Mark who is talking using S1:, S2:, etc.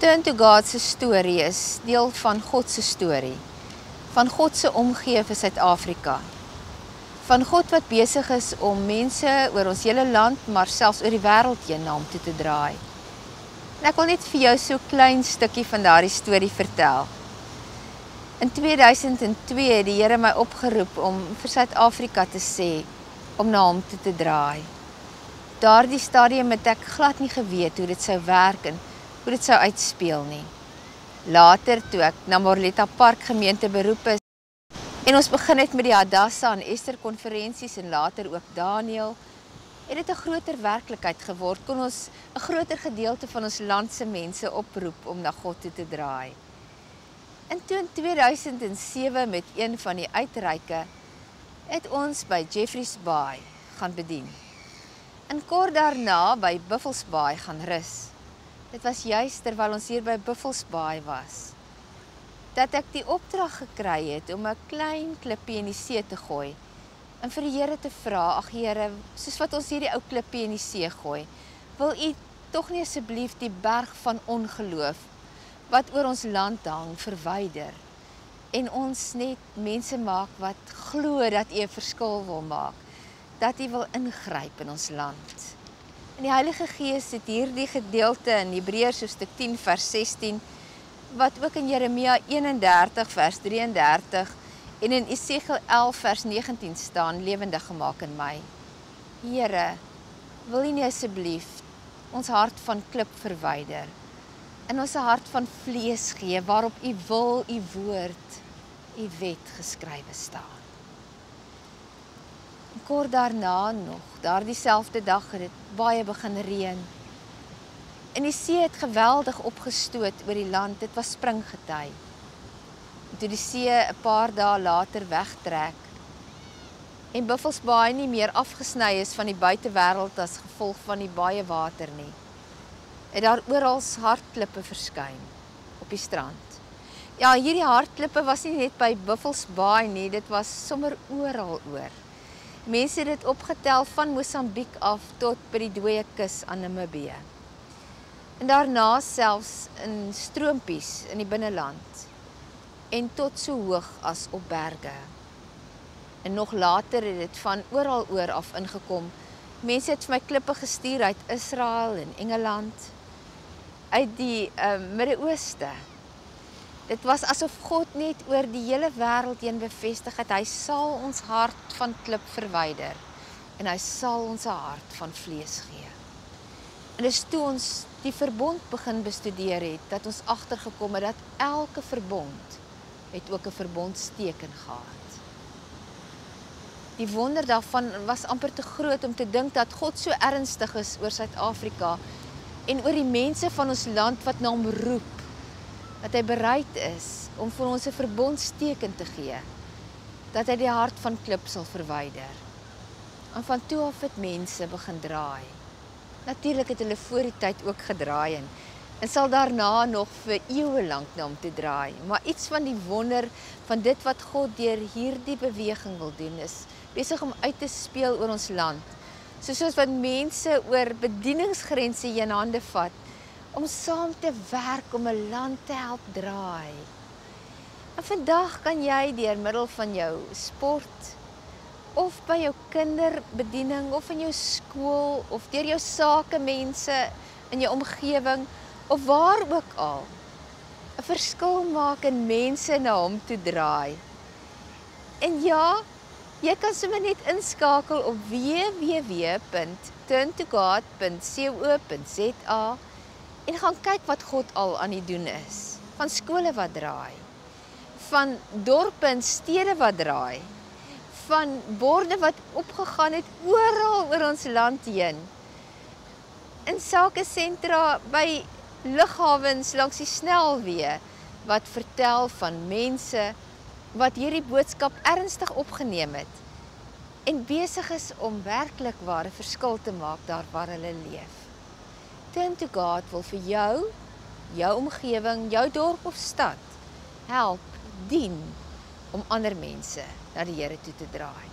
S1: Turn to God se storie is deel van God se storie. Van God se omgee vir Suid-Afrika. Van God wat besig is om mense oor ons hele land, maar selfs oor die wêreld heen na hom toe te draai. En ek wil net vir jou so 'n klein stukkie van daardie storie vertel. In 2002 het die Here my opgeroep om vir Suid-Afrika te sê om na hom toe te draai. Daardie stadium het ek glad nie geweet hoe dit sou werk en hoe dit sou uitspeel nie. Later toe ek na Morletta Park gemeente beroep is en ons begin het met die Hadassa en Esther konferensies en later ook Daniel, het dit 'n groter werklikheid geword, kon ons 'n groter gedeelte van ons land se mense oproep om na God toe te draai. En toe in 2007 met een van die uitreike, het ons by Jeffreys Bay gaan bedien. En kort daarna by Buffels Bay gaan rus. Dit was juist terwyl ons hier by Buffels Bay was, dat ek die opdrag gekry het om 'n klein klippie in die see te gooi en vir die Here te vra, ag Here, soos wat ons hierdie ou klippie in die see gooi, wil U tog nie asseblief die berg van ongeloof wat oor ons land hang verwyder en ons net mense maak wat glo dat U 'n verskil wil maak, dat U wil ingryp in ons land. En die Heilige Gees het hierdie gedeelte in Hebreërs hoofstuk 10 vers 16, wat ook in Jeremia 31 vers 33 en in Esegiel 11 vers 19 staan, lewendig gemaak in my. Here, wil U nie asseblief ons hart van klip verwyder en ons 'n hart van vlees gee waarop U wil, U woord, U wet geskrywe staan. En kort daarna nog, daardie selfde dag het dit baie begin reën. En die see het geweldig opgestoot oor die land, dit was springgety. En toe die see 'n paar dae later wegtrek en Buffels Bay nie meer afgesny is van die buitewêreld as gevolg van die baie water nie, het daar oral hartklippe verskyn op die strand. Ja, hierdie hartklippe was nie net by Buffels Bay nie, dit was sommer oral oor. Mense het dit opgetel van Mosambiek af tot by die dooie kus aan Namibië. En daarna selfs in stroompies in die binneland en tot so hoog as op berge. En nog later het dit van oral oor af ingekom. Mense het vir my klippe gestuur uit Israel en Engeland, uit die Midde-Ooste. Dit was asof God net oor die hele wêreld heen bevestig het, hy sal ons hart van klip verwyder en hy sal ons 'n hart van vlees gee. En dis toe ons die verbond begin bestudeer het, dat ons agtergekom het dat elke verbond het ook 'n verbondsteken gehad. Die wonder daarvan was amper te groot om te dink dat God so ernstig is oor Suid-Afrika en oor die mense van ons land wat na hom roep, dat hy bereid is om vir ons 'n verbondsteken te gee, dat hy die hart van klip sal verwyder. En van toe af het mense begin draai. Natuurlik het hulle voor die tyd ook gedraai en sal daarna nog vir eeue lank na hom toe draai. Maar iets van die wonder van dit wat God deur hierdie beweging wil doen is besig om uit te speel oor ons land. Soos wat mense oor bedieningsgrense heen hande vat om saam te werk om 'n land te help draai. En vandag kan jy deur middel van jou sport of by jou kinderbediening of in jou skool of deur jou sakemense in jou omgewing of waar ook al 'n verskil maak en mense na hom toe draai. En ja, jy kan sommer net inskakel op www.turntogod.co.za en gaan kyk wat God al aan die doen is. Van skole wat draai, van dorpe en stede wat draai, van borde wat opgegaan het oral oor ons land heen. In sakesentra by lughawens langs die snelweë wat vertel van mense wat hierdie boodskap ernstig opgeneem het en besig is om werklik ware verskil te maak daar waar hulle leef. Turn to God wil vir jou, jou omgewing, jou dorp of stad help, dien om ander mense na die Here toe te draai.